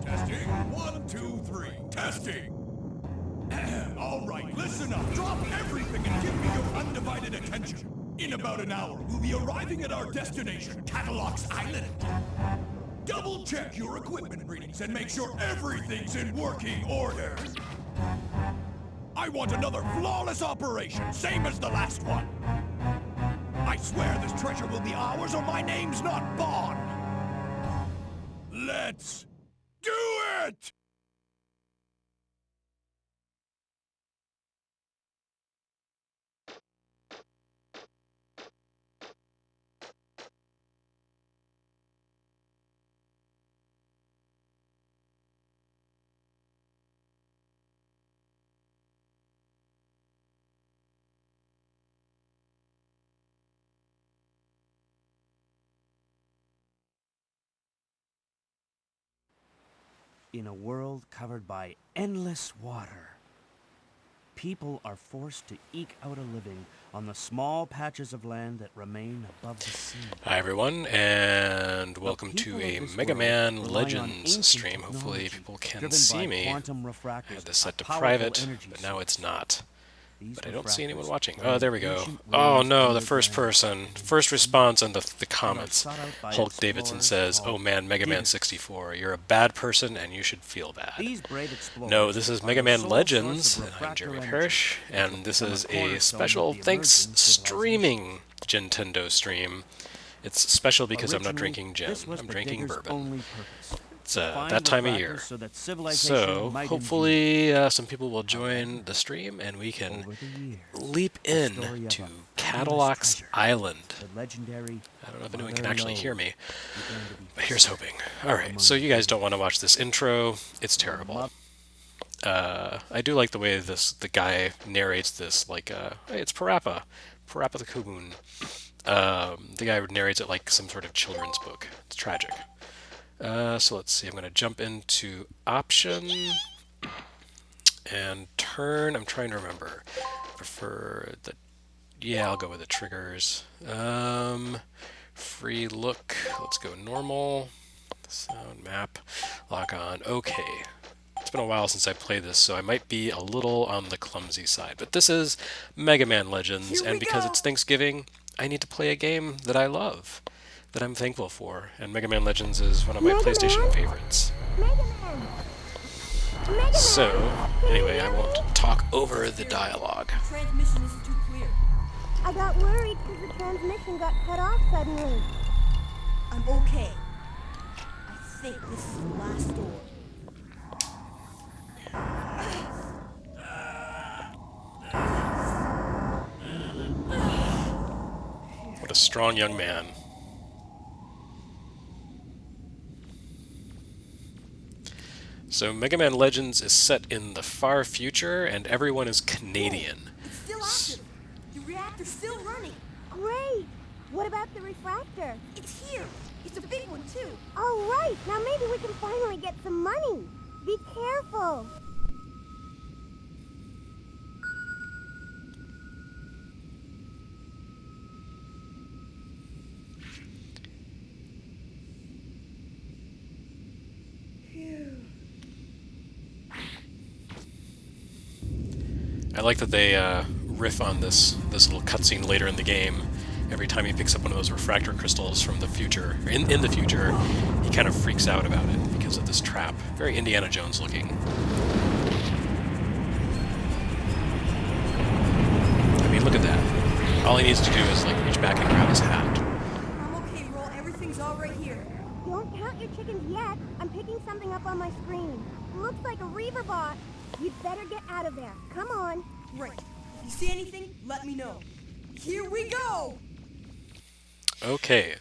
Testing. 1, 2, 3. Testing. All right, listen up. Drop everything and give me your undivided attention. In about an hour, we'll be arriving at our destination, Kattelox Island. Double check your equipment readings and make sure everything's in working order. I want another flawless operation, same as the last one. I swear this treasure will be ours or my name's not Bond. Let's do it! In a world covered by endless water, people are forced to eke out a living on the small patches of land that remain above the sea. Hi everyone, and welcome to a Mega Man Legends stream. Hopefully people can see me. I had this set to private, but now it's not. But I don't see anyone watching. Oh, there we go. Oh no, the first person. First response on the comments. Hulk Davidson says, "Oh man, Mega Man 64, you're a bad person and you should feel bad." No, this is Mega Man Legends. I'm Jeremy Parrish, and this is a special thanks streaming Gintendo stream. It's special because I'm not drinking gin. I'm drinking bourbon. It's that time of year. So, hopefully some people will join the stream and we can leap in to Kattelox Island. I don't know if anyone can actually hear me, but here's hoping. Alright, so you guys don't want to watch this intro. It's terrible. I do like the way the guy narrates this, like, hey, it's Parappa the Cocoon. The guy narrates it like some sort of children's book. It's tragic. So let's see, I'm going to jump into option and turn. I'm trying to remember. Prefer the, yeah, I'll go with the triggers. Free look, let's go normal. Sound map, lock on, okay. It's been a while since I played this, so I might be a little on the clumsy side. But this is Mega Man Legends, and because it's Thanksgiving, I need to play a game that I love, that I'm thankful for, and Mega Man Legends is one of my PlayStation favorites. So, anyway, I won't talk over the dialogue. The transmission isn't too clear. I got worried because the transmission got cut off suddenly. I'm okay. I think this is the last door. What a strong young man. So Mega Man Legends is set in the far future, and everyone is Canadian. It's still active. The reactor's still running. Great! What about the refractor? It's here. It's a big one, too. All right, now maybe we can finally get some money. Be careful. I like that they riff on this little cutscene later in the game. Every time he picks up one of those refractor crystals from the future, in the future, he kind of freaks out about it because of this trap. Very Indiana Jones looking. I mean, look at that. All he needs to do is like reach back and grab his hat. I'm okay, Roll. Everything's all right here. Don't count your chickens yet. I'm picking something up on my screen. Looks like a Reaver bot. You'd better get out of there. Come on. Right. If you see anything, let me know. Here we go! Okay,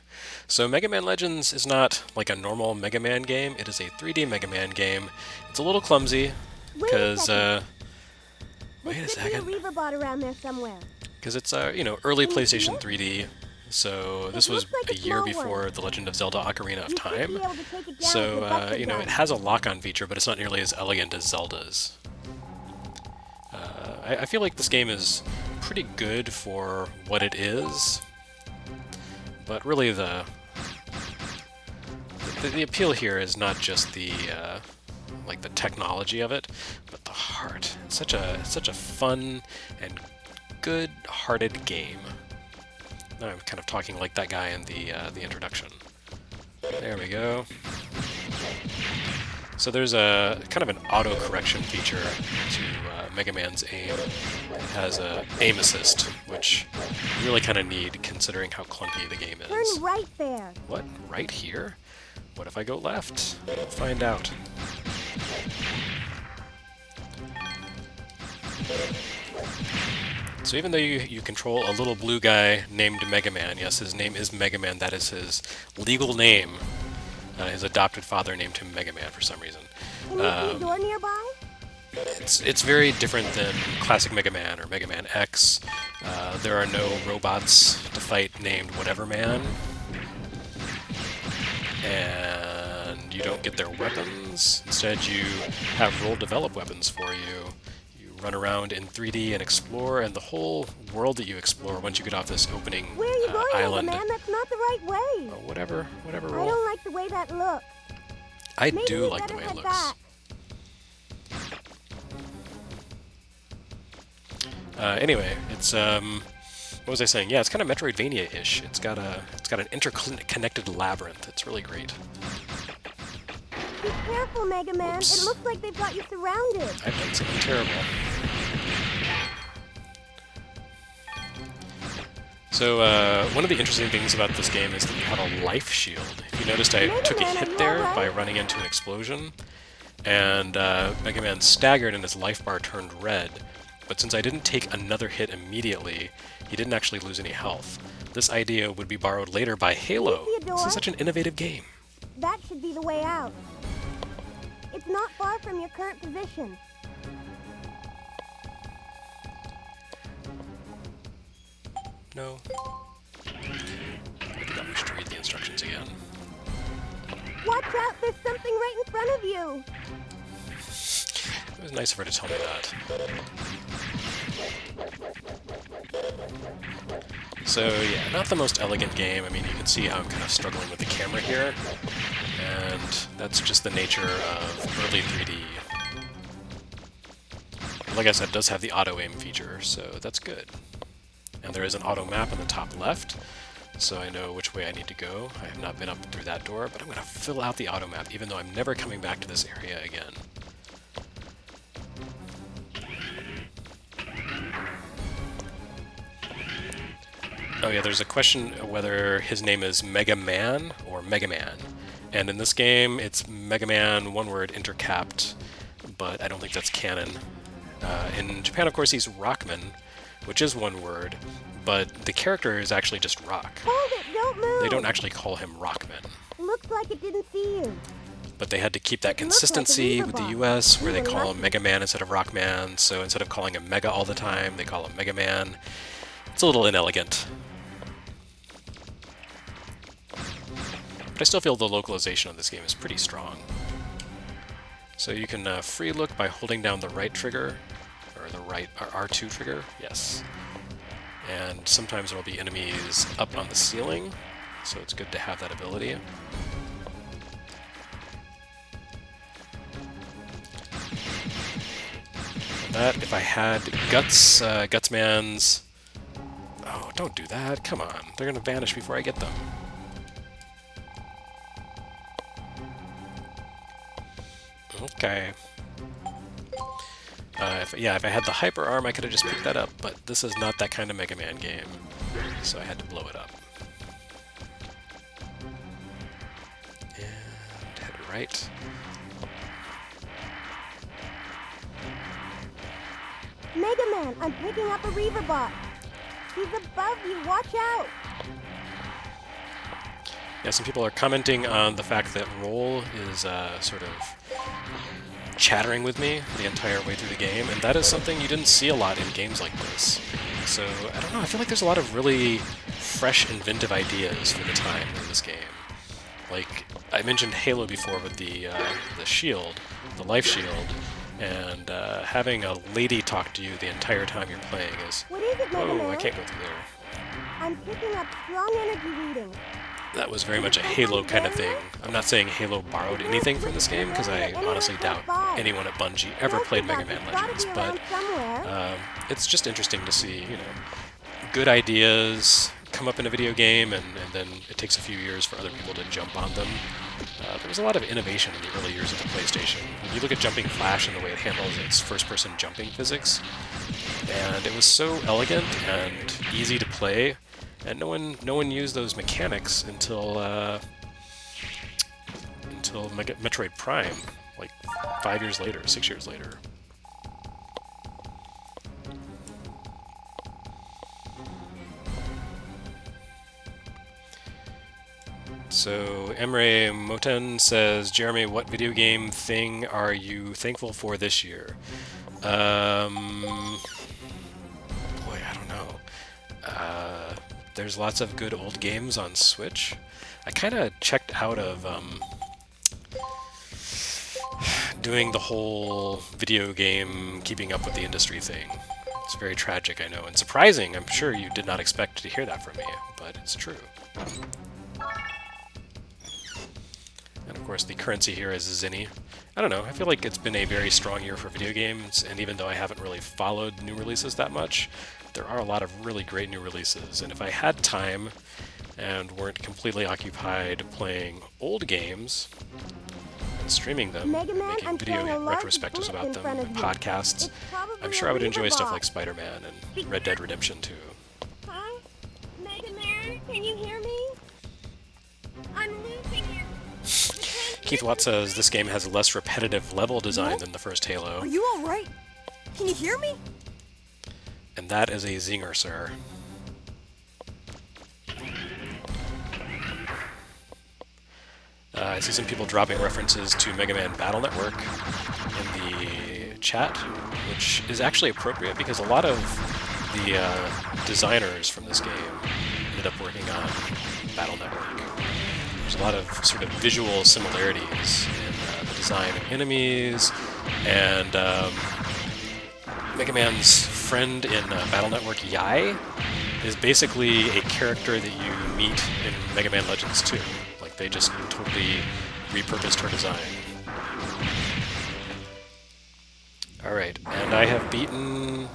so Mega Man Legends is not like a normal Mega Man game. It is a 3D Mega Man game. It's a little clumsy because wait a second. There should be a Reaver bot around there somewhere. Because it's you know, early PlayStation 3D. So this was a year before The Legend of Zelda: Ocarina of Time. So you know, it has a lock-on feature, but it's not nearly as elegant as Zelda's. I feel like this game is pretty good for what it is, but really the appeal here is not just the like the technology of it, but the heart. It's such a fun and good-hearted game. Now I'm kind of talking like that guy in the introduction. There we go. So there's a kind of an auto-correction feature to Mega Man's aim. It has a aim assist, which you really kind of need considering how clunky the game is. Turn right there. What? Right here? What if I go left? We'll find out. So even though you control a little blue guy named Mega Man, yes, his name is Mega Man, that is his legal name. His adopted father named him Mega Man for some reason. Can you see a door nearby? It's very different than classic Mega Man or Mega Man X. There are no robots to fight named Whatever Man. And you don't get their weapons. Instead, you have Roll develop weapons for you. You run around in 3D and explore, and the whole world that you explore once you get off this opening Where are you going, island. Mega Man? That's not the right way. Oh, whatever, I Roll. don't like the way that looks. I Maybe do we like the better way it head looks. back. Anyway, it's what was I saying? Yeah, it's kind of Metroidvania-ish. It's got an interconnected labyrinth. It's really great. Be careful, Mega Man. Whoops. It looks like they've got you surrounded. I've done something terrible. So, one of the interesting things about this game is that you have a life shield. If you noticed, I took a hit there by running into an explosion, and Mega Man staggered and his life bar turned red. But since I didn't take another hit immediately, he didn't actually lose any health. This idea would be borrowed later by Halo. See a door? This is such an innovative game. That should be the way out. It's not far from your current position. No. Maybe I should read the instructions again. Watch out, there's something right in front of you. It was nice of her to tell me that. So yeah, not the most elegant game. I mean, you can see how I'm kind of struggling with the camera here, and that's just the nature of early 3D. Like I said, it does have the auto-aim feature, so that's good. And there is an auto map in the top left, so I know which way I need to go. I have not been up through that door, but I'm going to fill out the auto map, even though I'm never coming back to this area again. Oh yeah, there's a question whether his name is Mega Man or Mega Man. And in this game, it's Mega Man, one word, intercapped, but I don't think that's canon. In Japan, of course, he's Rockman, which is one word, but the character is actually just Rock. Hold it, don't move. They don't actually call him Rockman. Looks like it didn't see you. But they had to keep that It looks like a consistency Weaver with the bot. US, where they You were call him lucky. Mega Man instead of Rockman, so instead of calling him Mega all the time, they call him Mega Man. It's a little inelegant. But I still feel the localization of this game is pretty strong. So you can free look by holding down the right trigger, or the right R2 trigger, yes. And sometimes there will be enemies up on the ceiling, so it's good to have that ability. That, if I had Gutsman's... Oh, don't do that, come on. They're gonna vanish before I get them. Okay. If I had the Hyper Arm, I could have just picked that up, but this is not that kind of Mega Man game, so I had to blow it up. And head right. Mega Man, I'm picking up a Reaver bot. He's above you, watch out. Yeah, some people are commenting on the fact that Roll is sort of chattering with me the entire way through the game, and that is something you didn't see a lot in games like this. So, I don't know, I feel like there's a lot of really fresh, inventive ideas for the time in this game. Like, I mentioned Halo before with the shield, the life shield, and having a lady talk to you the entire time you're playing is... What is it, Mega Whoa, Man? I can't go through there. I'm picking up strong energy readings. that was very much a Halo kind of thing. I'm not saying Halo borrowed anything from this game, because I honestly doubt anyone at Bungie ever played Mega Man Legends, but it's just interesting to see, you know, good ideas come up in a video game, and then it takes a few years for other people to jump on them. There was a lot of innovation in the early years of the PlayStation. When you look at Jumping Flash and the way it handles its first-person jumping physics, and it was so elegant and easy to play, and no one used those mechanics until Metroid Prime, like 5 years later, 6 years later. So Emre Moten says, Jeremy, what video game thing are you thankful for this year? Boy, I don't know. There's lots of good old games on Switch. I kind of checked out of doing the whole video game keeping up with the industry thing. It's very tragic, I know, and surprising. I'm sure you did not expect to hear that from me, but it's true. And of course, the currency here is Zinni. I don't know, I feel like it's been a very strong year for video games, and even though I haven't really followed new releases that much, there are a lot of really great new releases. And if I had time and weren't completely occupied playing old games and streaming them, making video retrospectives about them, and podcasts, I'm sure I would enjoy stuff like Spider-Man and Red Dead Redemption 2. Huh? Mega Man, can you hear me? I'm losing you. Keith Watt says this game has less repetitive level design than the first Halo. Are you alright? Can you hear me? And that is a zinger, sir. I see some people dropping references to Mega Man Battle Network in the chat, which is actually appropriate because a lot of the designers from this game ended up working on Battle Network. There's a lot of sort of visual similarities in the design of enemies, and Mega Man's friend in Battle Network, Yai, is basically a character that you meet in Mega Man Legends 2. Like, they just totally repurposed her design. Alright, and I have beaten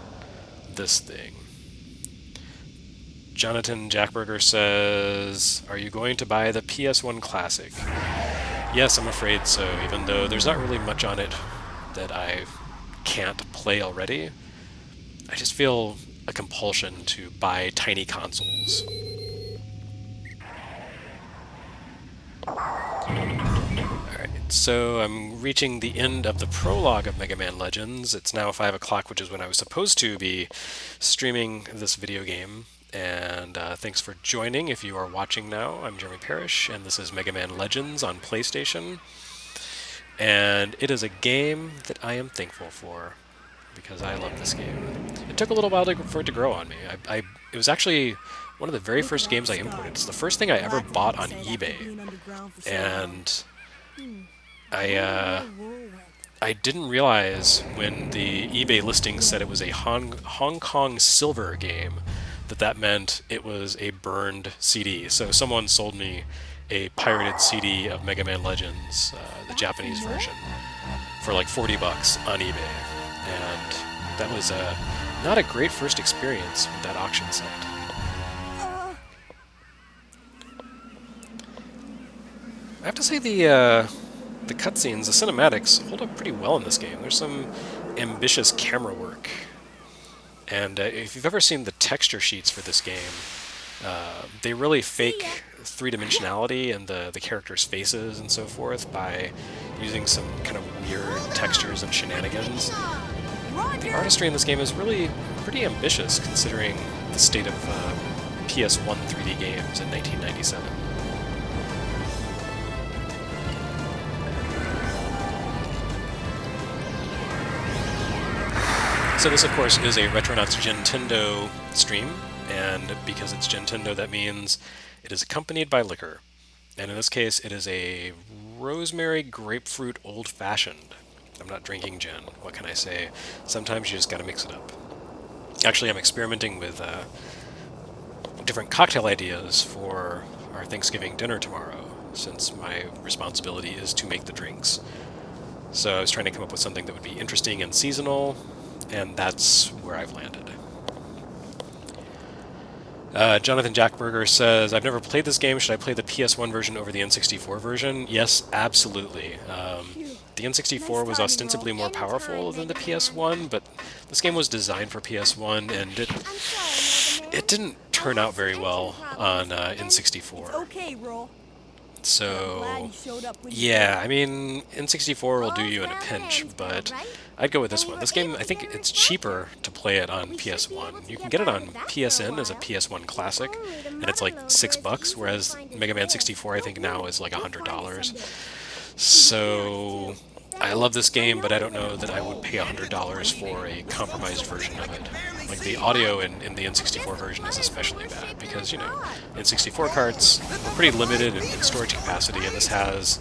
this thing. Jonathan Jackberger says, are you going to buy the PS1 Classic? Yes, I'm afraid so, even though there's not really much on it that I can't play already. I just feel a compulsion to buy tiny consoles. Alright, so I'm reaching the end of the prologue of Mega Man Legends. It's now 5 o'clock, which is when I was supposed to be streaming this video game. And thanks for joining if you are watching now. I'm Jeremy Parrish, and this is Mega Man Legends on PlayStation. And it is a game that I am thankful for, because I love this game. It took a little while for it to grow on me. It was actually one of the very first games I imported. It's the first thing I ever bought on eBay. And I didn't realize when the eBay listing said it was a Hong Kong silver game, that meant it was a burned CD. So someone sold me a pirated CD of Mega Man Legends, the Japanese version, for like $40 on eBay. And that was not a great first experience with that auction site. I have to say the cutscenes, the cinematics, hold up pretty well in this game. There's some ambitious camera work. And if you've ever seen the texture sheets for this game, they really fake three-dimensionality and the characters' faces and so forth by using some kind of weird textures and shenanigans. The artistry in this game is really pretty ambitious considering the state of PS1 3D games in 1997. So this, of course, is a Retronauts Gintendo stream, and because it's Gintendo, that means it is accompanied by liquor. And in this case, it is a rosemary grapefruit old-fashioned. I'm not drinking gin. What can I say? Sometimes you just gotta mix it up. Actually, I'm experimenting with different cocktail ideas for our our Thanksgiving dinner tomorrow, since my responsibility is to make the drinks. So I was trying to come up with something that would be interesting and seasonal, and that's where I've landed. Jonathan Jackberger says, I've never played this game. Should I play the PS1 version over the N64 version? Yes, absolutely. The N64 was ostensibly more powerful than the PS1, but this game was designed for PS1, and it didn't turn out very well on N64. Okay, Roll. So, yeah, I mean, N64 will do you in a pinch, but I'd go with this one. This game, I think it's cheaper to play it on PS1. You can get it on PSN as a PS1 classic, and it's like $6, whereas Mega Man 64, I think now is like $100. So, I love this game, but I don't know that I would pay $100 for a compromised version of it. Like, the audio in the N64 version is especially bad, because, you know, N64 carts are pretty limited in storage capacity, and this has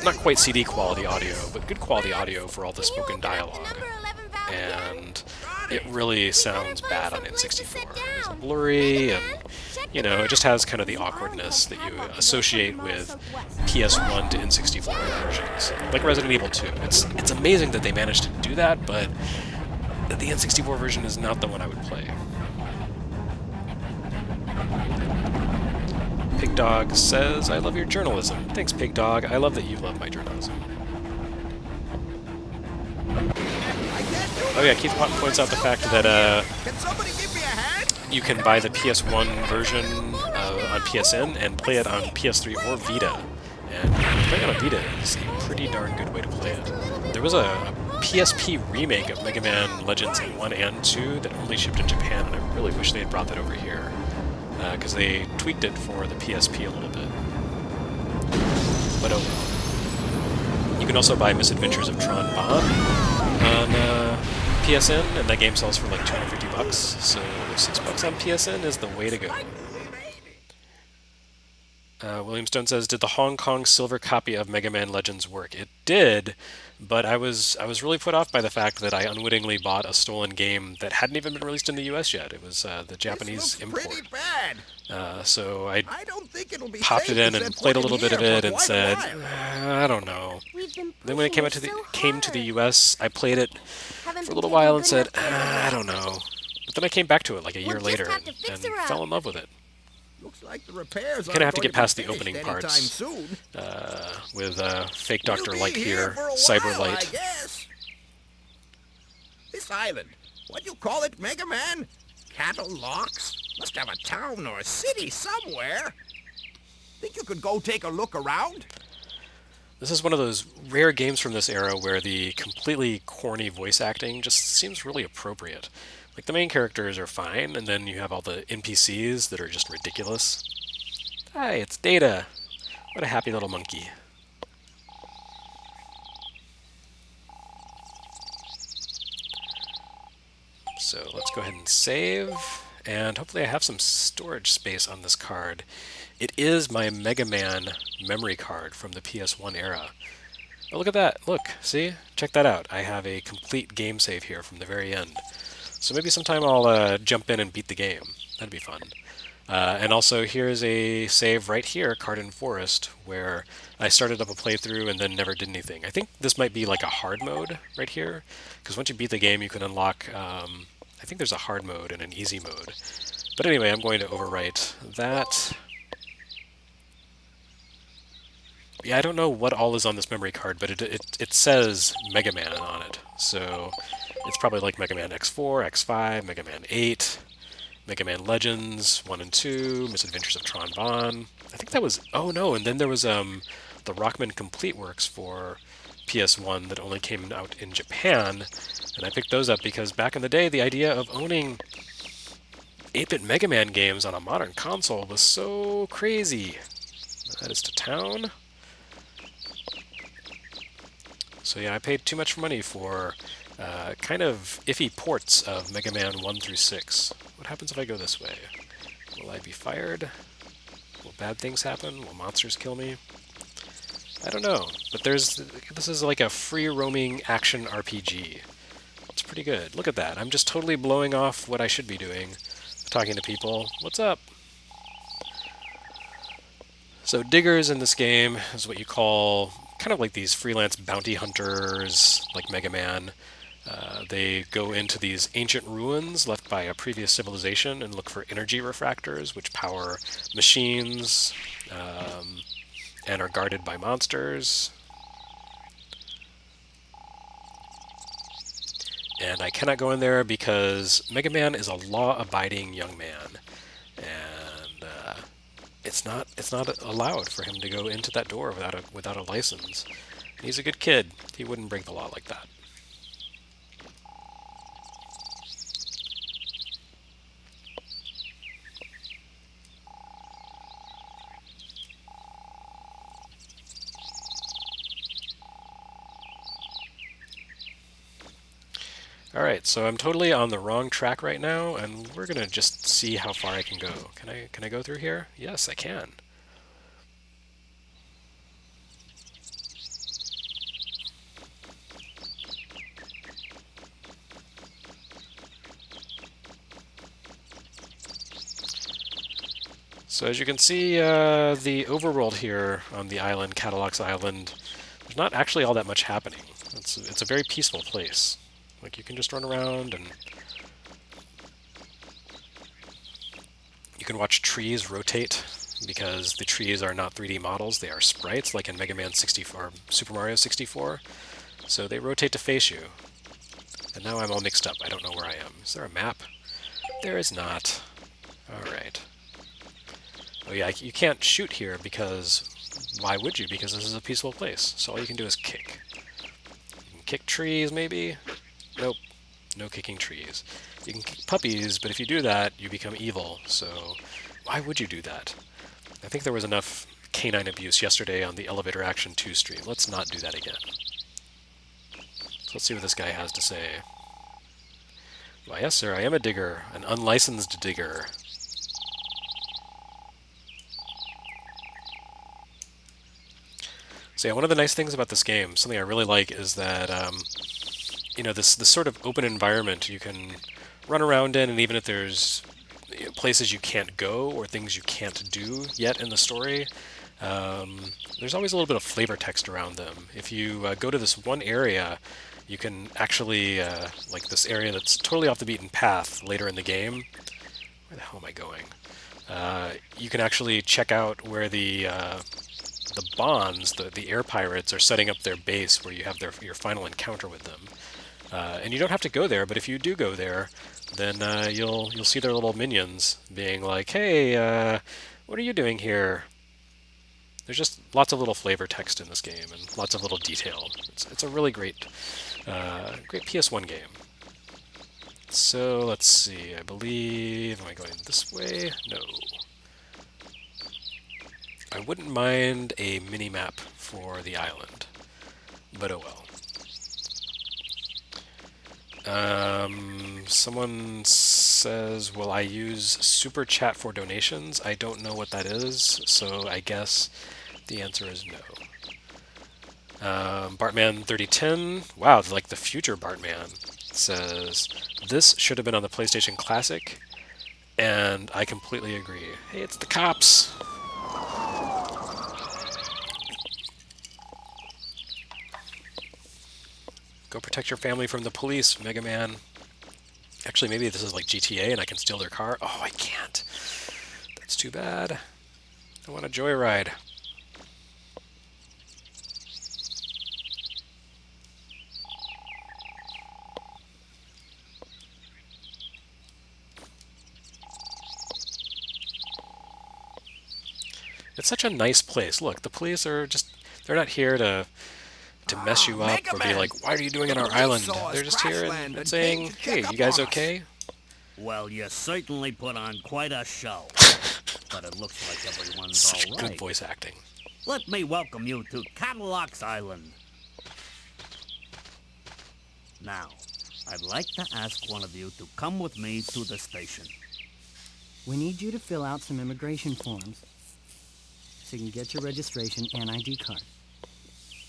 not quite CD quality audio, but good quality audio for all the spoken dialogue. And it really sounds bad on N64. It's blurry, and, you know, it just has kind of the awkwardness that you associate with PS1 to N64 versions. Like Resident Evil 2. It's amazing that they managed to do that, but the N64 version is not the one I would play. Pig Dog says, I love your journalism. Thanks, Pig Dog. I love that you love my journalism. Oh yeah, Keith points out the fact that you can buy the PS1 version on PSN and play it on PS3 or Vita. And playing on a Vita is a pretty darn good way to play it. There was a PSP remake of Mega Man Legends 1 and 2 that only shipped in Japan, and I really wish they had brought that over here, because they tweaked it for the PSP a little bit. But oh well. You can also buy Misadventures of Tron Bonne on PSN, and that game sells for like $250, so $6 on PSN is the way to go. William Stone says, did the Hong Kong silver copy of Mega Man Legends work? It did, but I was really put off by the fact that I unwittingly bought a stolen game that hadn't even been released in the US yet. It was the Japanese import. So I popped it in and played a little bit of it and said, I don't know. Then when it came to the US, I played it for a little while and said, I don't know. But then I came back to it like a year later and fell in love with it. Looks like the repairs kind of have to get past the opening parts with fake Dr. Light here, Cyber Light. This island, what do you call it, Mega Man? Kattelox? Must have a town or a city somewhere. Think you could go take a look around? This is one of those rare games from this era where the completely corny voice acting just seems really appropriate. Like, the main characters are fine, and then you have all the NPCs that are just ridiculous. Hi, it's Data. What a happy little monkey. So let's go ahead and save, and hopefully I have some storage space on this card. It is my Mega Man memory card from the PS1 era. Oh, look at that. Look, see? Check that out. I have a complete game save here from the very end. So maybe sometime I'll jump in and beat the game. That'd be fun. And also, here's a save right here, Cardin Forest, where I started up a playthrough and then never did anything. I think this might be like a hard mode right here, because once you beat the game, you can unlock, I think there's a hard mode and an easy mode. But anyway, I'm going to overwrite that. Yeah, I don't know what all is on this memory card, but it says Mega Man on it. So it's probably like Mega Man X4, X5, Mega Man 8, Mega Man Legends 1 and 2, Misadventures of Tron Bonne. I think that was... Oh no, and then there was the Rockman Complete Works for PS1 that only came out in Japan, and I picked those up because back in the day, the idea of owning 8-bit Mega Man games on a modern console was so crazy. That is to town. So yeah, I paid too much money for kind of iffy ports of Mega Man 1 through 6. What happens if I go this way? Will I be fired? Will bad things happen? Will monsters kill me? I don't know, but this is like a free-roaming action RPG. It's pretty good. Look at that. I'm just totally blowing off what I should be doing. Talking to people. What's up? So diggers in this game is what you call kind of like these freelance bounty hunters, like Mega Man. They go into these ancient ruins left by a previous civilization and look for energy refractors, which power machines and are guarded by monsters. And I cannot go in there because Mega Man is a law-abiding young man, and it's not allowed for him to go into that door without a license. And he's a good kid. He wouldn't break the law like that. Alright, so I'm totally on the wrong track right now, and we're gonna just see how far I can go. Can I go through here? Yes, I can. So as you can see, the overworld here on the island, Kattelox Island, there's not actually all that much happening. It's a very peaceful place. Like, you can just run around and you can watch trees rotate because the trees are not 3D models, they are sprites like in Mega Man 64 or Super Mario 64. So they rotate to face you. And now I'm all mixed up. I don't know where I am. Is there a map? There is not. Alright. Oh yeah, you can't shoot here because why would you? Because this is a peaceful place. So all you can do is kick. You can kick trees maybe? Nope, no kicking trees. You can kick puppies, but if you do that, you become evil, so why would you do that? I think there was enough canine abuse yesterday on the Elevator Action 2 stream. Let's not do that again. So let's see what this guy has to say. Why, yes, sir, I am a digger, an unlicensed digger. So yeah, one of the nice things about this game, something I really like, is that you know, this sort of open environment you can run around in, and even if there's places you can't go or things you can't do yet in the story, there's always a little bit of flavor text around them. If you go to this one area, you can actually, like this area that's totally off the beaten path later in the game. Where the hell am I going? You can actually check out where the Bonds, the air pirates, are setting up their base where you have your final encounter with them. And you don't have to go there, but if you do go there, then you'll see their little minions being like, "Hey, what are you doing here?" There's just lots of little flavor text in this game and lots of little detail. It's a really great PS1 game. So let's see. I believe, am I going this way? No. I wouldn't mind a mini-map for the island, but oh well. Someone says, will I use Super Chat for donations? I don't know what that is, so I guess the answer is no. Bartman3010, wow, like the future Bartman, says, this should have been on the PlayStation Classic, and I completely agree. Hey, it's the cops! Go protect your family from the police, Mega Man. Actually, maybe this is like GTA and I can steal their car. Oh, I can't. That's too bad. I want a joyride. It's such a nice place. Look, the police are just, they're not here to mess you up or be like, why are you doing on our island? They're just here and saying, hey, you guys okay? Well, you certainly put on quite a show. But it looks like everyone's Such all right. good voice acting. Let me welcome you to Kattelox Island. Now, I'd like to ask one of you to come with me to the station. We need you to fill out some immigration forms so you can get your registration and ID card.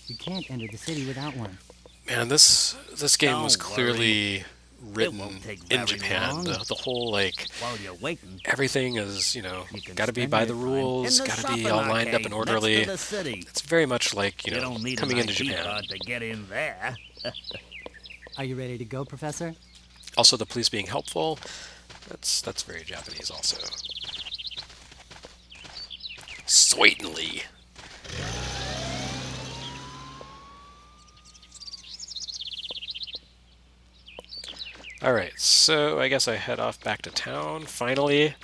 You can't enter the city without one. Man, this game was Don't clearly written in Japan. The whole, like, While you're waiting, everything is, you know, you can gotta be spend by your the time rules, in the gotta be shopping all lined up arcade and orderly. next to the city. It's very much like, you You know, don't need coming an into ID Japan. card to get in there. Are you ready to go, Professor? Also, the police being helpful, that's very Japanese also. Certainly. Alright, so I guess I head off back to town, finally.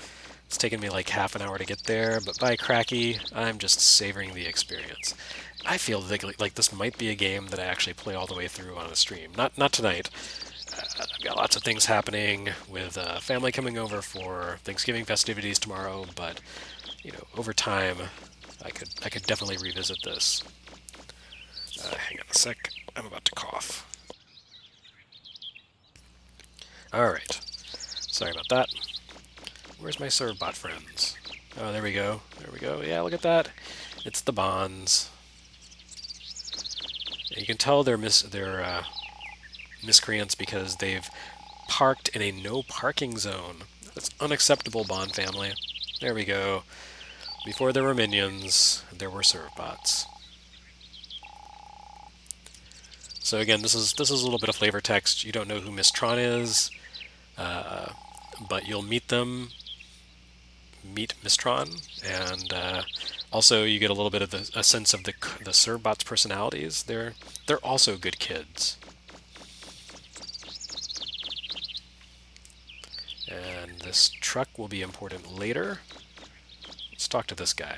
It's taken me like half an hour to get there, but by cracky, I'm just savoring the experience. I feel like this might be a game that I actually play all the way through on a stream. Not tonight. I've got lots of things happening with family coming over for Thanksgiving festivities tomorrow, but you know, over time, I could definitely revisit this. Hang on a sec. I'm about to cough. Alright. Sorry about that. Where's my Servbot friends? Oh, there we go. There we go. Yeah, look at that. It's the Bonds. You can tell they're miscreants because they've parked in a no parking zone. That's unacceptable, Bond family. There we go. Before there were minions, there were Servbots. So again, this is a little bit of flavor text. You don't know who Miss Tron is, but you'll meet them. Meet Miss Tron, and also you get a little bit of a sense of the Servbots' personalities. They're also good kids. And this truck will be important later. Let's talk to this guy.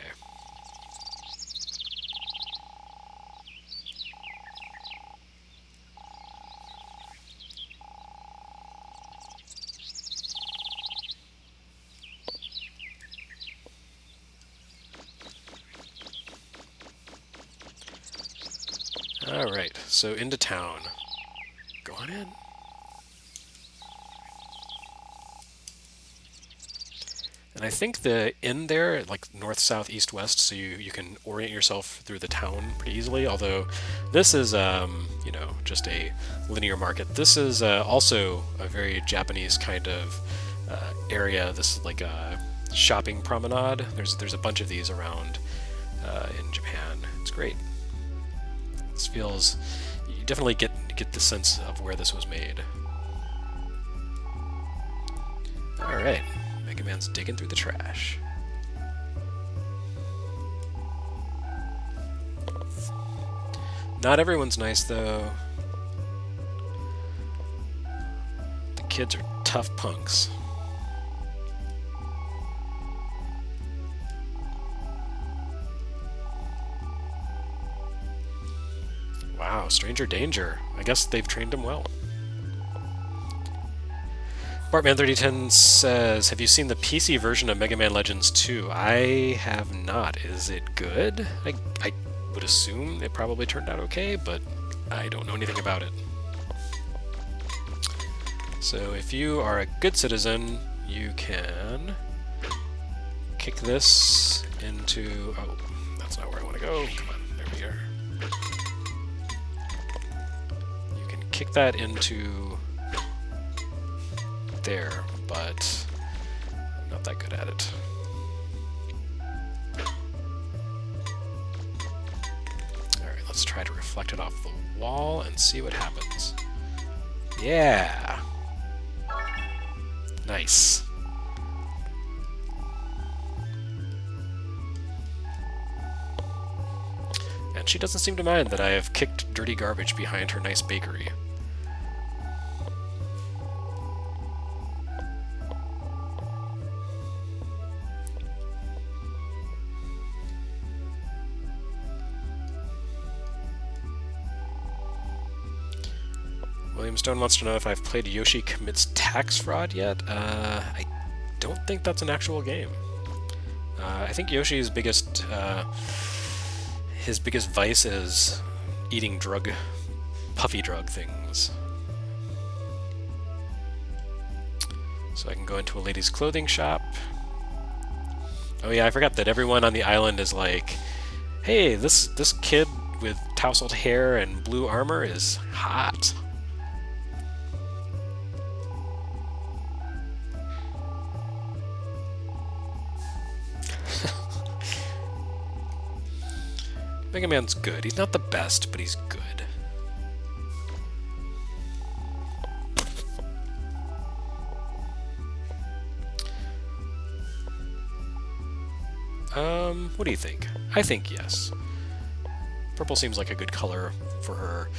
Alright, so into town. Go on in. And I think the inn there, like north, south, east, west, so you can orient yourself through the town pretty easily, although this is, you know, just a linear market. This is also a very Japanese kind of area. This is like a shopping promenade. There's a bunch of these around in Japan. It's great. This feels, you definitely get the sense of where this was made. Alright, Mega Man's digging through the trash. Not everyone's nice, though. The kids are tough punks. Wow, Stranger Danger. I guess they've trained him well. Bartman3010 says, have you seen the PC version of Mega Man Legends 2? I have not. Is it good? I would assume it probably turned out okay, but I don't know anything about it. So if you are a good citizen, you can kick this into... Oh, that's not where I want to go. Come on, there we are. You can kick that into there, but I'm not that good at it. Alright, let's try to reflect it off the wall and see what happens. Yeah! Nice. And she doesn't seem to mind that I have kicked dirty garbage behind her nice bakery. William Stone wants to know if I've played Yoshi Commits Tax Fraud yet. I don't think that's an actual game. I think Yoshi's biggest vice is eating puffy drug things. So I can go into a ladies' clothing shop. Oh yeah, I forgot that everyone on the island is like, hey, this kid with tousled hair and blue armor is hot. Mega Man's good. He's not the best, but he's good. What do you think? I think yes. Purple seems like a good color for her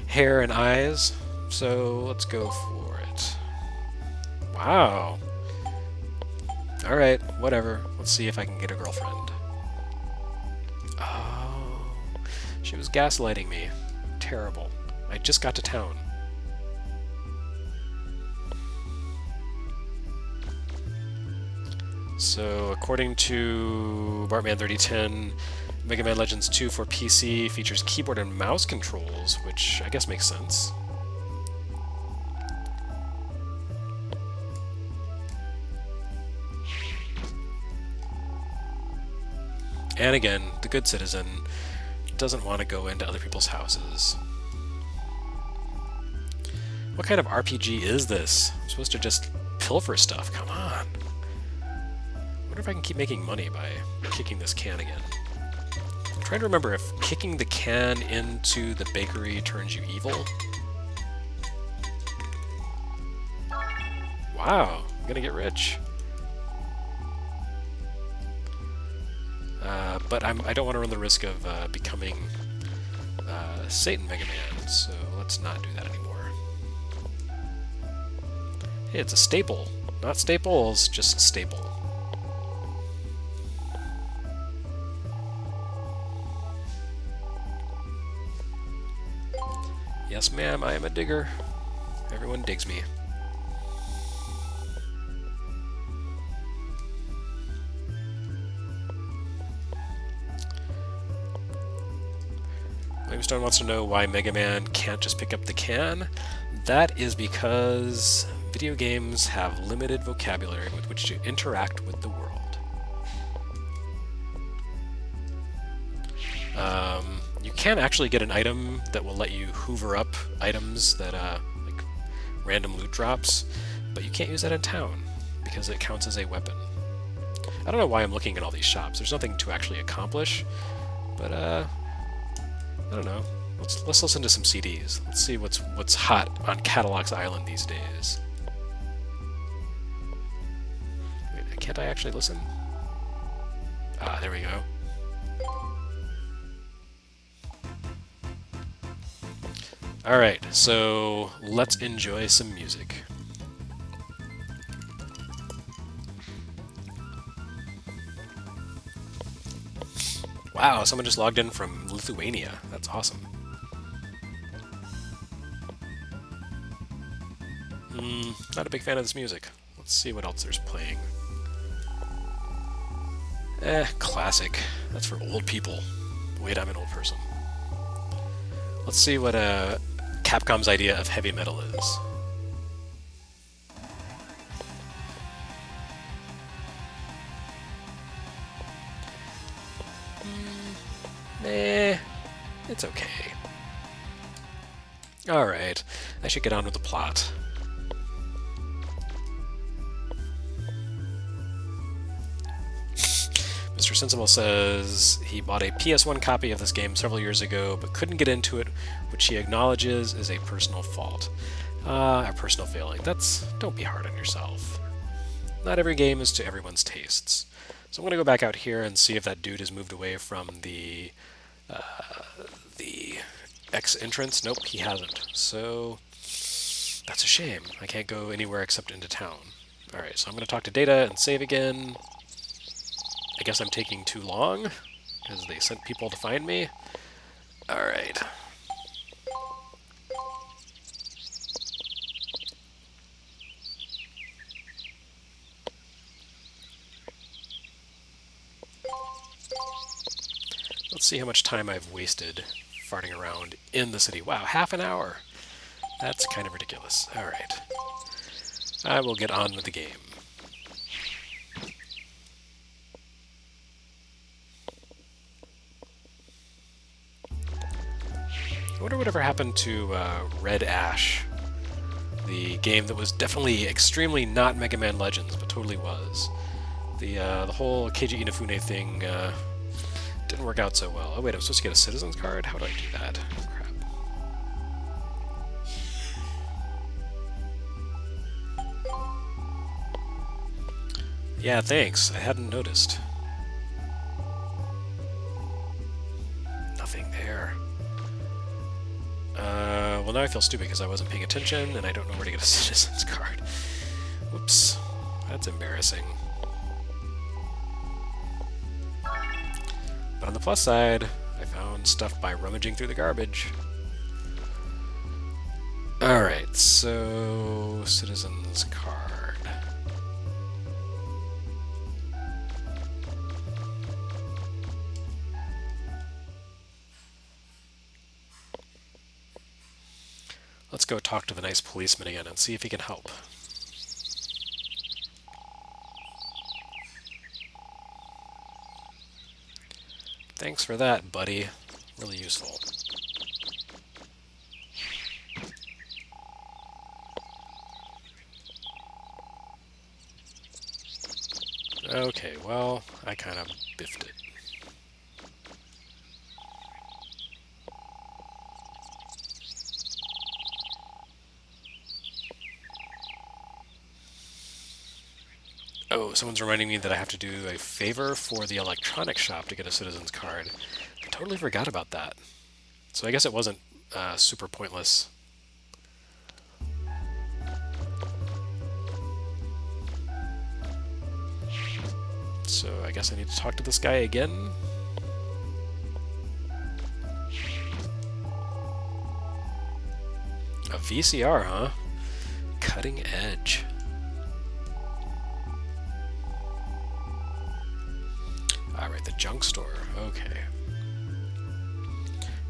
hair and eyes, so let's go for it. Wow. Alright, whatever. Let's see if I can get a girlfriend. Oh, she was gaslighting me. Terrible. I just got to town. So, according to Bartman 3010, Mega Man Legends 2 for PC features keyboard and mouse controls, which I guess makes sense. And again, the good citizen doesn't want to go into other people's houses. What kind of RPG is this? I'm supposed to just pilfer stuff, come on. I wonder if I can keep making money by kicking this can again. I'm trying to remember if kicking the can into the bakery turns you evil. Wow, I'm gonna get rich. But I don't want to run the risk of becoming Satan Mega Man, so let's not do that anymore. Hey, it's a staple. Not staples, just staple. Yes, ma'am, I am a digger. Everyone digs me. Limestone wants to know why Mega Man can't just pick up the can. That is because video games have limited vocabulary with which to interact with the world. You can actually get an item that will let you hoover up items that, like random loot drops, but you can't use that in town because it counts as a weapon. I don't know why I'm looking at all these shops. There's nothing to actually accomplish, but I don't know. Let's listen to some CDs. Let's see what's hot on Kattelox Island these days. Wait, can't I actually listen? Ah, there we go. Alright, so let's enjoy some music. Wow, someone just logged in from Lithuania. That's awesome. Not a big fan of this music. Let's see what else there's playing. Classic. That's for old people. Wait, I'm an old person. Let's see what Capcom's idea of heavy metal is. It's okay. Alright, I should get on with the plot. Mr. Sensible says he bought a PS1 copy of this game several years ago, but couldn't get into it, which he acknowledges is a personal fault. A personal failing. Don't be hard on yourself. Not every game is to everyone's tastes. So I'm going to go back out here and see if that dude has moved away from the X entrance. Nope, he hasn't. So that's a shame. I can't go anywhere except into town. Alright, so I'm going to talk to Data and save again. I guess I'm taking too long, because they sent people to find me. Alright. Let's see how much time I've wasted farting around in the city. Wow, half an hour. That's kind of ridiculous. Alright. I will get on with the game. I wonder whatever happened to Red Ash, the game that was definitely extremely not Mega Man Legends, but totally was. The whole Keiji Inafune thing didn't work out so well. Oh wait, I'm supposed to get a citizen's card? How do I do that? Crap. Yeah, thanks. I hadn't noticed. Nothing there. Well, now I feel stupid because I wasn't paying attention and I don't know where to get a citizen's card. Whoops. That's embarrassing. But on the plus side, I found stuff by rummaging through the garbage. Alright, so... citizen's card. Let's go talk to the nice policeman again and see if he can help. Thanks for that, buddy. Really useful. Okay, well, I kind of biffed it. Oh, someone's reminding me that I have to do a favor for the electronics shop to get a citizen's card. I totally forgot about that. So I guess it wasn't super pointless. So I guess I need to talk to this guy again. A VCR, huh? Cutting edge. Alright, the junk store. Okay.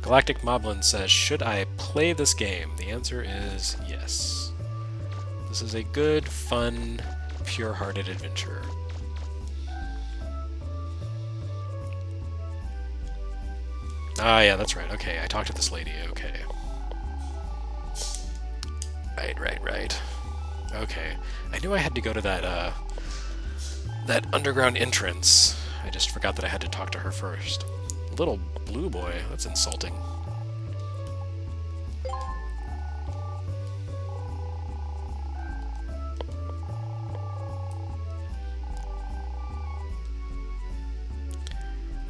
Galactic Moblin says, should I play this game? The answer is yes. This is a good, fun, pure-hearted adventure. Ah, yeah, that's right. Okay, I talked to this lady. Okay. Right. Okay. I knew I had to go to that, that underground entrance. I just forgot that I had to talk to her first. Little blue boy, that's insulting.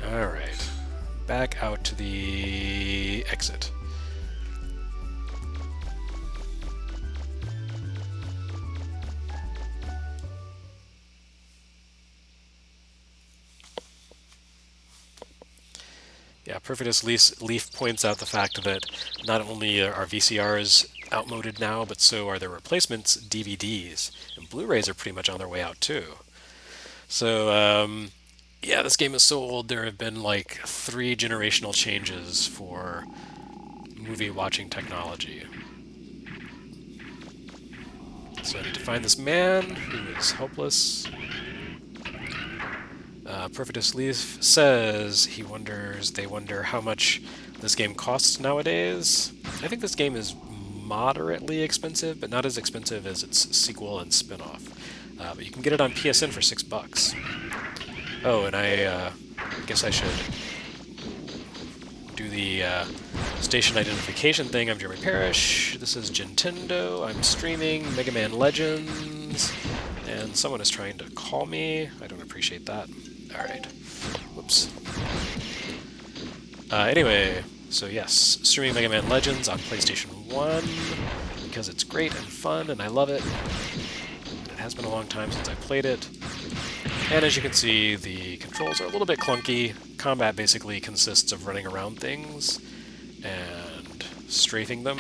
Alright. Back out to the exit. Yeah, Perfidus Leaf points out the fact that not only are VCRs outmoded now, but so are their replacements, DVDs. And Blu-rays are pretty much on their way out, too. So, yeah, this game is so old, there have been like 3 generational changes for movie-watching technology. So I need to find this man who is helpless. Perfidus Leaf says they wonder how much this game costs nowadays. I think this game is moderately expensive, but not as expensive as its sequel and spin-off. But you can get it on PSN for $6. Oh, and I guess I should do the station identification thing. I'm Jeremy Parrish. This is Gintendo. I'm streaming Mega Man Legends. And someone is trying to call me. I don't appreciate that. Alright. Whoops. Anyway, so yes, streaming Mega Man Legends on PlayStation 1 because it's great and fun and I love it. It has been a long time since I played it. And as you can see, the controls are a little bit clunky. Combat basically consists of running around things and strafing them.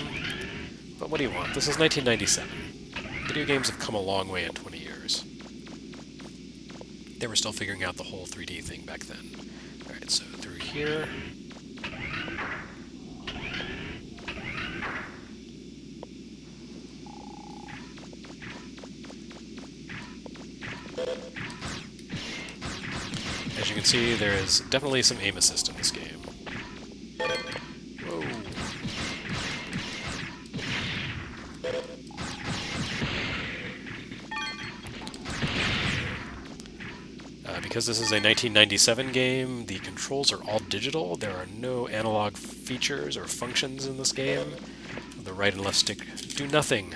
But what do you want? This is 1997. Video games have come a long way in 20 years. They were still figuring out the whole 3D thing back then. Alright, so through here. As you can see, there is definitely some aim assist in this game. Whoa. because this is a 1997 game, the controls are all digital. There are no analog features or functions in this game. The right and left stick do nothing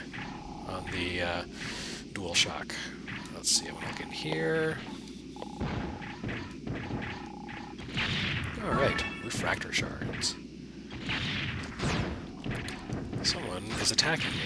on the DualShock. Let's see, I'm looking here. Alright, refractor shards. Someone is attacking me.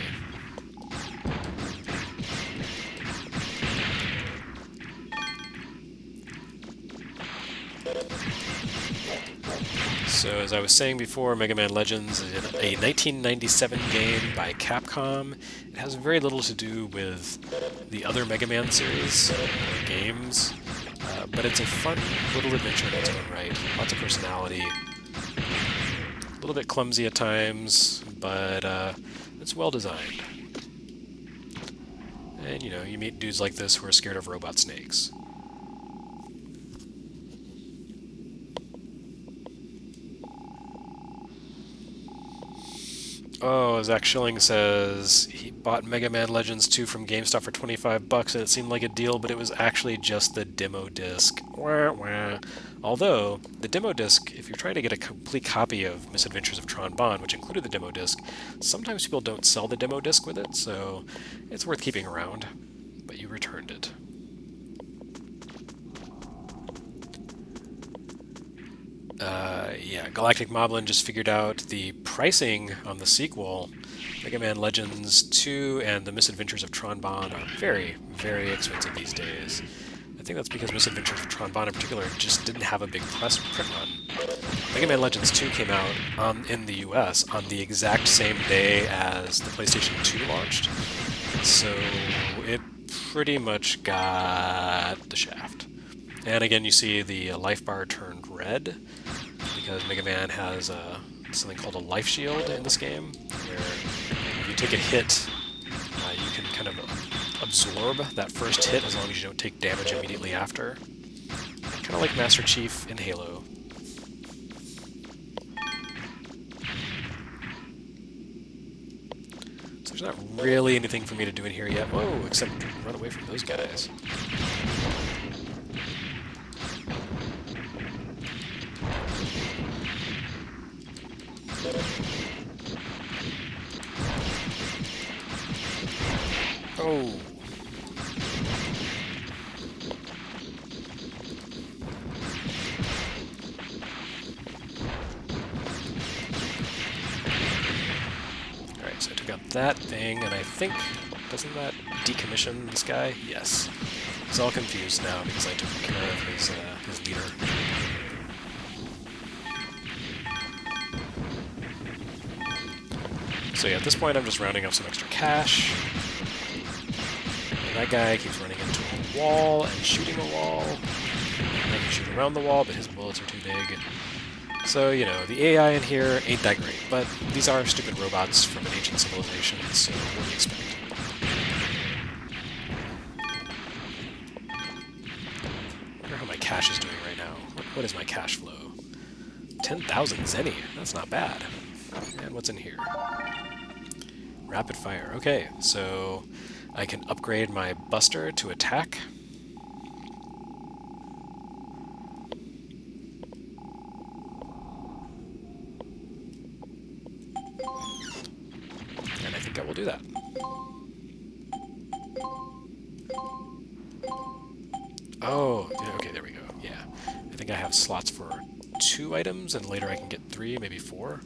So, as I was saying before, Mega Man Legends is a 1997 game by Capcom. It has very little to do with the other Mega Man series or games, but it's a fun little adventure in its own right. Lots of personality. A little bit clumsy at times, but it's well designed. And, you know, you meet dudes like this who are scared of robot snakes. Oh, Zach Schilling says he bought Mega Man Legends 2 from GameStop for $25 and it seemed like a deal, but it was actually just the demo disc. Wah, wah. Although, the demo disc, if you're trying to get a complete copy of Misadventures of Tron Bonne, which included the demo disc, sometimes people don't sell the demo disc with it, so it's worth keeping around. But you returned it. Yeah, Galactic Moblin just figured out the pricing on the sequel. Mega Man Legends 2 and the Misadventures of Tron Bonne are very, very expensive these days. I think that's because Misadventures of Tron Bonne in particular just didn't have a big press print run. Mega Man Legends 2 came out in the US on the exact same day as the PlayStation 2 launched, so it pretty much got the shaft. And again, you see the life bar turned red, because Mega Man has something called a life shield in this game, where if you take a hit, you can kind of absorb that first hit as long as you don't take damage immediately after. Kind of like Master Chief in Halo. So there's not really anything for me to do in here yet. Whoa, except run away from those guys. Oh. Alright, so I took out that thing, and I think, doesn't that decommission this guy? Yes. He's all confused now because I took care of his leader. So yeah, at this point I'm just rounding up some extra cash. And that guy keeps running into a wall and shooting a wall. And I can shoot around the wall, but his bullets are too big. So, you know, the AI in here ain't that great, but these are stupid robots from an ancient civilization, so what do you expect? I wonder how my cash is doing right now. What is my cash flow? 10,000 zenny. That's not bad. And what's in here? Rapid fire. Okay, so I can upgrade my Buster to attack. And I think I will do that. Oh, okay, there we go. Yeah. I think I have slots for 2 items, and later I can get 3, maybe 4.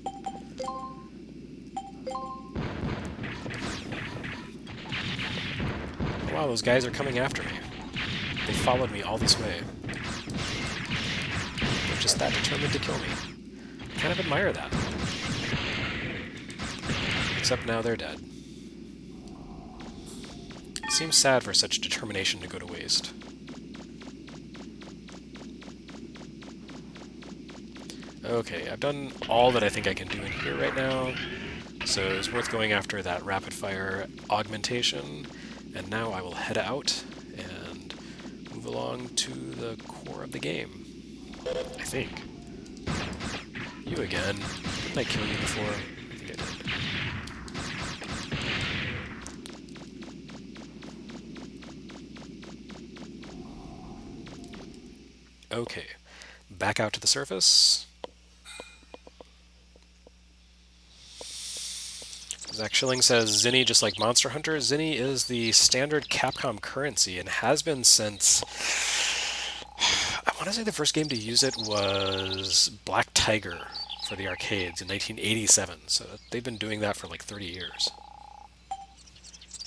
Wow, those guys are coming after me. They followed me all this way. They're just that determined to kill me. I kind of admire that. Except now they're dead. It seems sad for such determination to go to waste. Okay, I've done all that I think I can do in here right now, so it's worth going after that rapid-fire augmentation, and now I will head out and move along to the core of the game, I think. You again. Didn't I kill you before? I think I did. Okay, back out to the surface. Zach Schilling says, Zinni, just like Monster Hunter, Zinni is the standard Capcom currency and has been since... I want to say the first game to use it was Black Tiger for the arcades in 1987, so they've been doing that for like 30 years.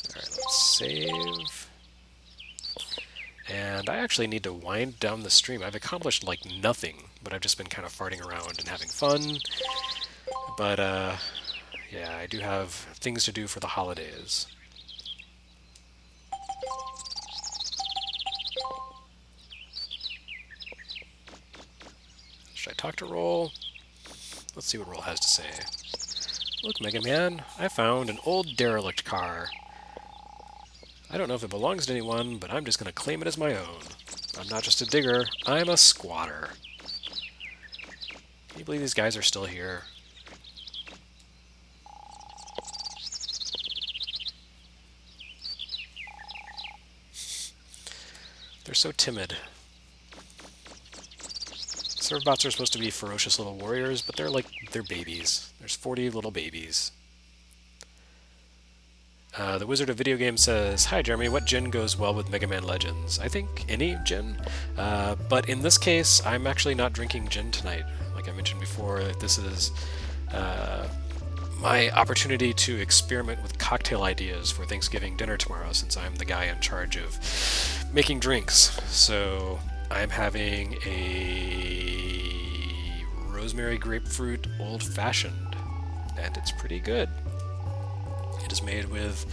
Alright, let's save. And I actually need to wind down the stream. I've accomplished like nothing, but I've just been kind of farting around and having fun. But, yeah, I do have things to do for the holidays. Should I talk to Roll? Let's see what Roll has to say. Look, Mega Man, I found an old derelict car. I don't know if it belongs to anyone, but I'm just going to claim it as my own. I'm not just a digger, I'm a squatter. Can you believe these guys are still here? They're so timid. Servbots are supposed to be ferocious little warriors, but they're babies. There's 40 little babies. The Wizard of Video Games says, Hi Jeremy, what gin goes well with Mega Man Legends? I think any gin. But in this case, I'm actually not drinking gin tonight. Like I mentioned before, this is my opportunity to experiment with cocktail ideas for Thanksgiving dinner tomorrow, since I'm the guy in charge of making drinks. So I'm having a rosemary grapefruit old-fashioned, and it's pretty good. It is made with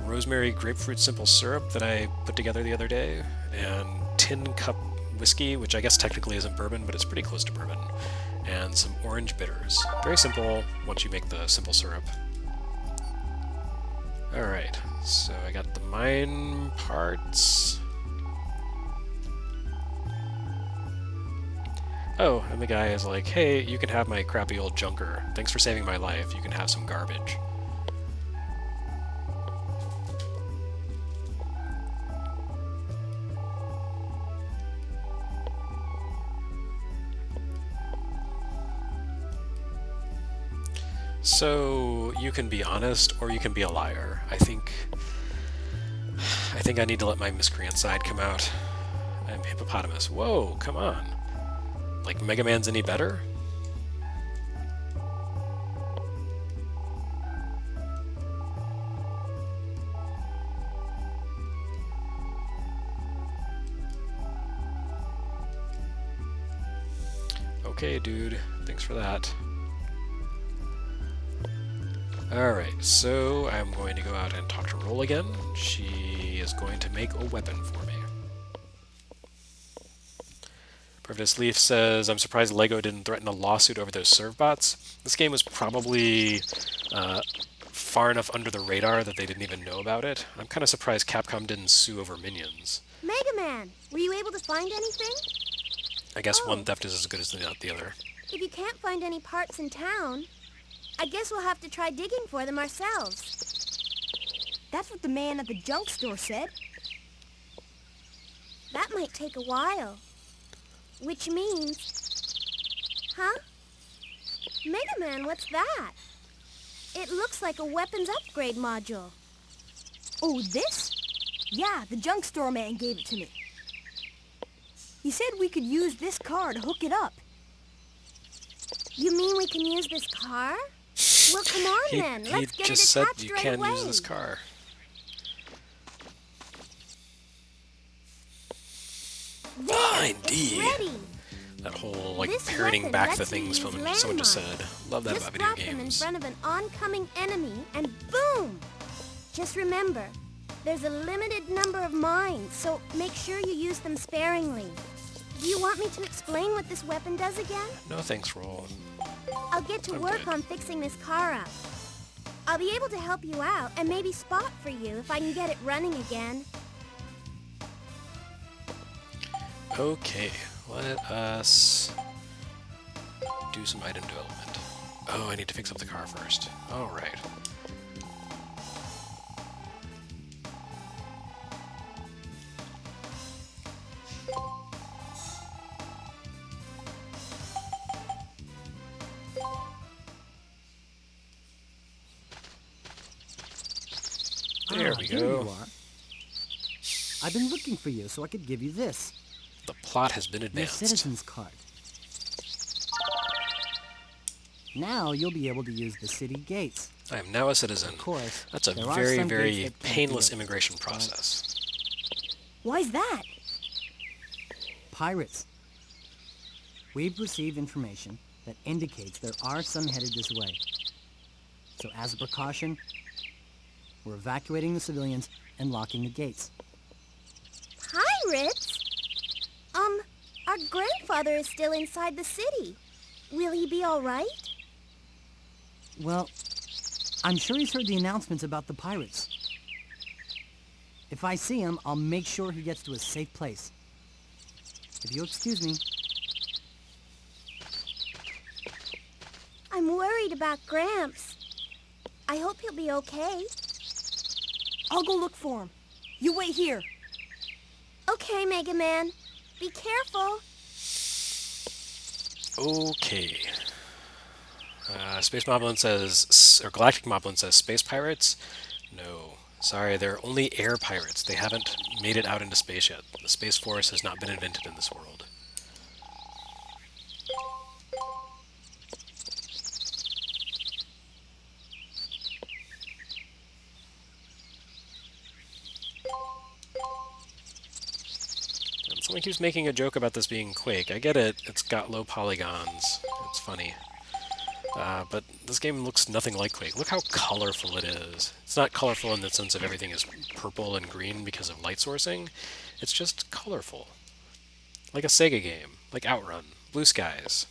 rosemary grapefruit simple syrup that I put together the other day, and tin cup whiskey, which I guess technically isn't bourbon, but it's pretty close to bourbon, and some orange bitters. Very simple once you make the simple syrup. Alright, so I got the mine parts. Oh, and the guy is like, hey, you can have my crappy old junker. Thanks for saving my life. You can have some garbage. So, you can be honest, or you can be a liar. I think I need to let my miscreant side come out. I'm hippopotamus. Whoa, come on. Like Mega Man's any better? Okay, dude. Thanks for that. Alright, so I'm going to go out and talk to Roll again. She is going to make a weapon for me. Pervitus Leaf says, I'm surprised LEGO didn't threaten a lawsuit over those servbots. This game was probably far enough under the radar that they didn't even know about it. I'm kind of surprised Capcom didn't sue over Minions. Mega Man, were you able to find anything? I guess one theft is as good as the other. If you can't find any parts in town, I guess we'll have to try digging for them ourselves. That's what the man at the junk store said. That might take a while. Which means... Huh? Mega Man, what's that? It looks like a weapons upgrade module. Oh, this? Yeah, the junk store man gave it to me. He said we could use this car to hook it up. You mean we can use this car? Well, come on then. Let's get it attached right away. He just said you can use this car. Behind D. That whole, like, parroting back the things someone just said. Love that about video games. Just drop them in front of an oncoming enemy, and boom! Just remember, there's a limited number of mines, so make sure you use them sparingly. Do you want me to explain what this weapon does again? No thanks, Roll. I'll get to work on fixing this car up. I'll be able to help you out and maybe spot for you if I can get it running again. Okay, let us do some item development. Oh, I need to fix up the car first. Alright. There we Here go. you are. I've been looking for you so I could give you this. The plot has been Your advanced. citizen's card. Now you'll be able to use the city gates. I am now a citizen. Of course, That's a there are very, some very gates that can't painless be opened, immigration but process. Why's that? Pirates. We've received information that indicates there are some headed this way. So as a precaution, we're evacuating the civilians and locking the gates. Pirates? Our grandfather is still inside the city. Will he be all right? Well, I'm sure he's heard the announcements about the pirates. If I see him, I'll make sure he gets to a safe place. If you'll excuse me. I'm worried about Gramps. I hope he'll be okay. I'll go look for him. You wait here. Okay, Mega Man. Be careful. Okay. Space Moblin says, or Galactic Moblin says, space pirates? No. Sorry, they're only air pirates. They haven't made it out into space yet. The Space Force has not been invented in this world. And someone keeps making a joke about this being Quake. I get it. It's got low polygons. It's funny. But this game looks nothing like Quake. Look how colorful it is. It's not colorful in the sense of everything is purple and green because of light sourcing. It's just colorful. Like a Sega game. Like Outrun. Blue skies.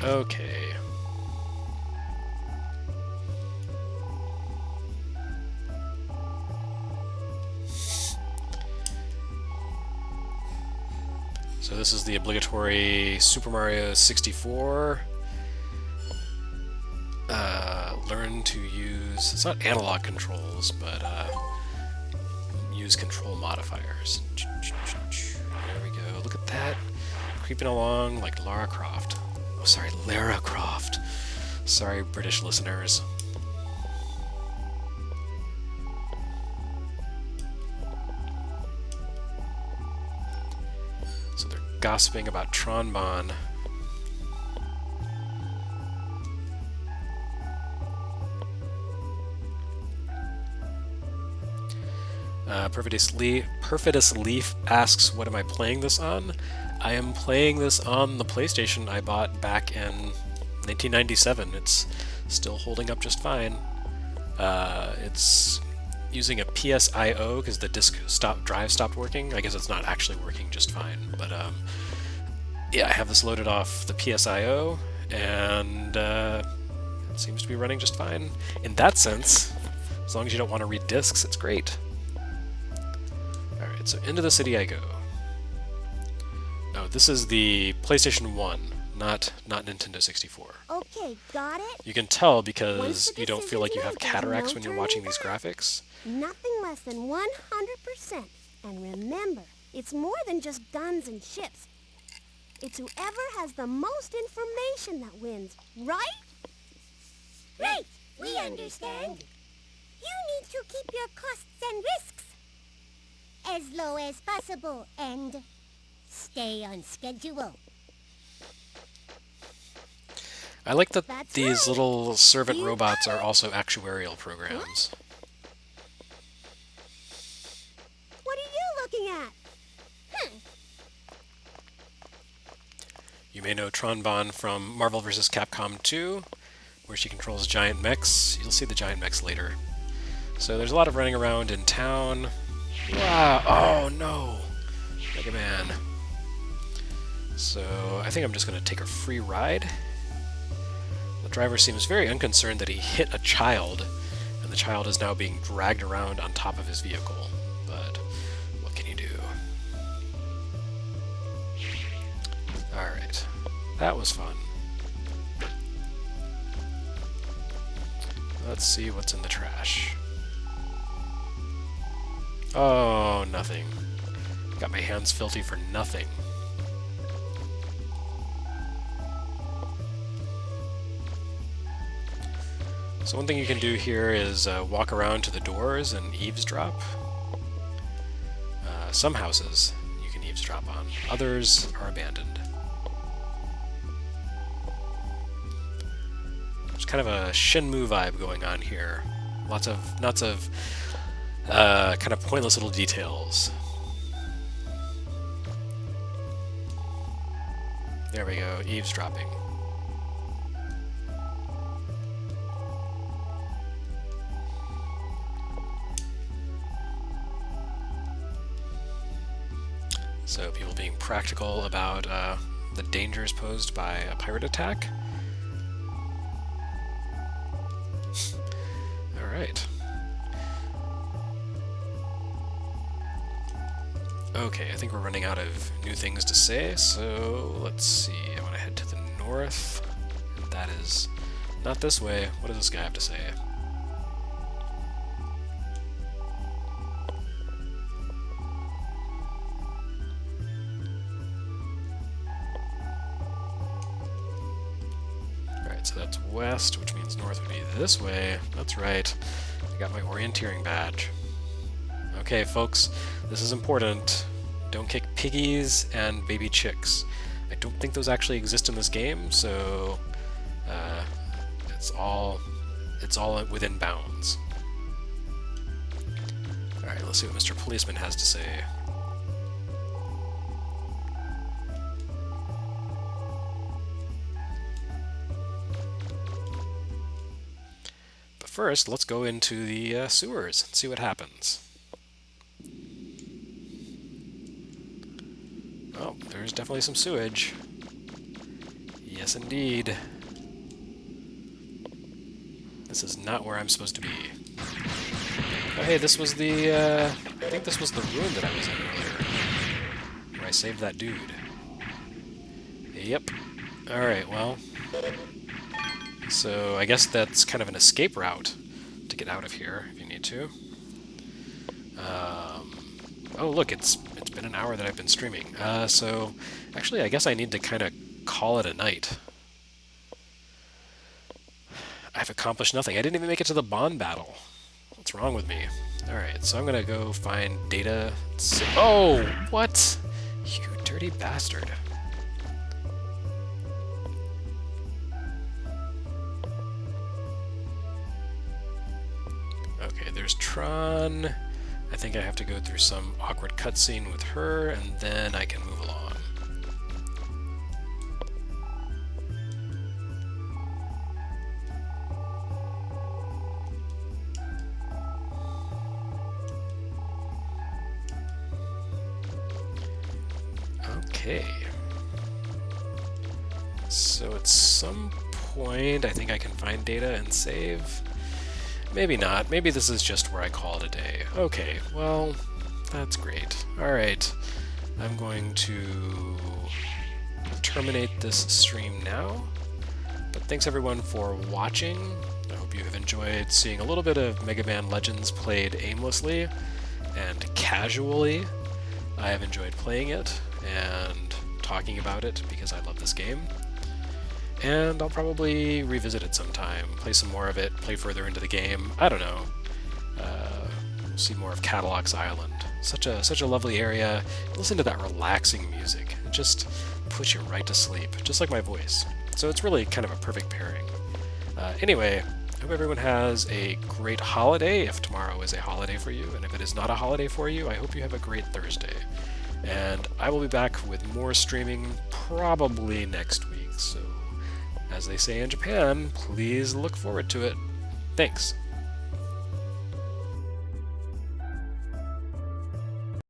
Okay. So this is the obligatory Super Mario 64. Learn to use, it's not analog controls, but use control modifiers. There we go. Look at that. Creeping along like Lara Croft. Oh, sorry, Lara Croft. Sorry, British listeners. So they're gossiping about Tronbon. Perfidus Leaf asks, what am I playing this on? I am playing this on the PlayStation I bought back in 1997. It's still holding up just fine. It's using a PSIO because the drive stopped working. I guess it's not actually working just fine, but yeah, I have this loaded off the PSIO, and it seems to be running just fine. In that sense, as long as you don't want to read discs, it's great. Alright, so into the city I go. Oh, this is the PlayStation 1, not Nintendo 64. Okay, got it? You can tell Once because the you don't feel like you have decision is made, there's cataracts no when you're turning watching these back. graphics. Nothing less than 100%. And remember, it's more than just guns and ships. It's whoever has the most information that wins, right? Right, we understand. You need to keep your costs and risks as low as possible and stay on schedule. I like that That's these right. little servant You robots got are it. also actuarial programs. What are you looking at? You may know Tronbon from Marvel vs. Capcom 2, where she controls giant mechs. You'll see the giant mechs later. So there's a lot of running around in town. Wow! Oh no! Mega Man. So I think I'm just going to take a free ride. The driver seems very unconcerned that he hit a child, and the child is now being dragged around on top of his vehicle. But what can you do? Alright. That was fun. Let's see what's in the trash. Oh, nothing. Got my hands filthy for nothing. So one thing you can do here is walk around to the doors and eavesdrop. Some houses you can eavesdrop on, others are abandoned. There's kind of a Shenmue vibe going on here. Lots of kind of pointless little details. There we go, eavesdropping. So people being practical about the dangers posed by a pirate attack. Alright. Okay, I think we're running out of new things to say, so let's see. I want to head to the north. That is not this way. What does this guy have to say? So that's west, which means north would be this way. That's right. I got my orienteering badge. Okay, folks, this is important. Don't kick piggies and baby chicks. I don't think those actually exist in this game, so it's all within bounds. All right, let's see what Mr. Policeman has to say. First, let's go into the sewers and see what happens. Oh, there's definitely some sewage. Yes, indeed. This is not where I'm supposed to be. Oh, hey, this was the, I think this was the room that I was in earlier, where I saved that dude. Yep. Alright, well... So I guess that's kind of an escape route to get out of here if you need to. Oh look, it's been an hour that I've been streaming. So actually I guess I need to kind of call it a night. I've accomplished nothing. I didn't even make it to the Bond battle. What's wrong with me? Alright, so I'm gonna go find data. Oh, what? You dirty bastard. Okay, there's Tron. I think I have to go through some awkward cutscene with her, and then I can move along. Okay. So at some point, I think I can find data and save. Maybe not. Maybe this is just where I call it a day. Okay, well, that's great. Alright, I'm going to terminate this stream now. But thanks everyone for watching. I hope you have enjoyed seeing a little bit of Mega Man Legends played aimlessly and casually. I have enjoyed playing it and talking about it because I love this game. And I'll probably revisit it sometime, play some more of it, play further into the game. I don't know. We'll see more of Kattelox Island. Such a lovely area. Listen to that relaxing music. It just puts you right to sleep, just like my voice. So it's really kind of a perfect pairing. Anyway, I hope everyone has a great holiday, if tomorrow is a holiday for you. And if it is not a holiday for you, I hope you have a great Thursday. And I will be back with more streaming probably next week. So, as they say in Japan, please look forward to it. Thanks.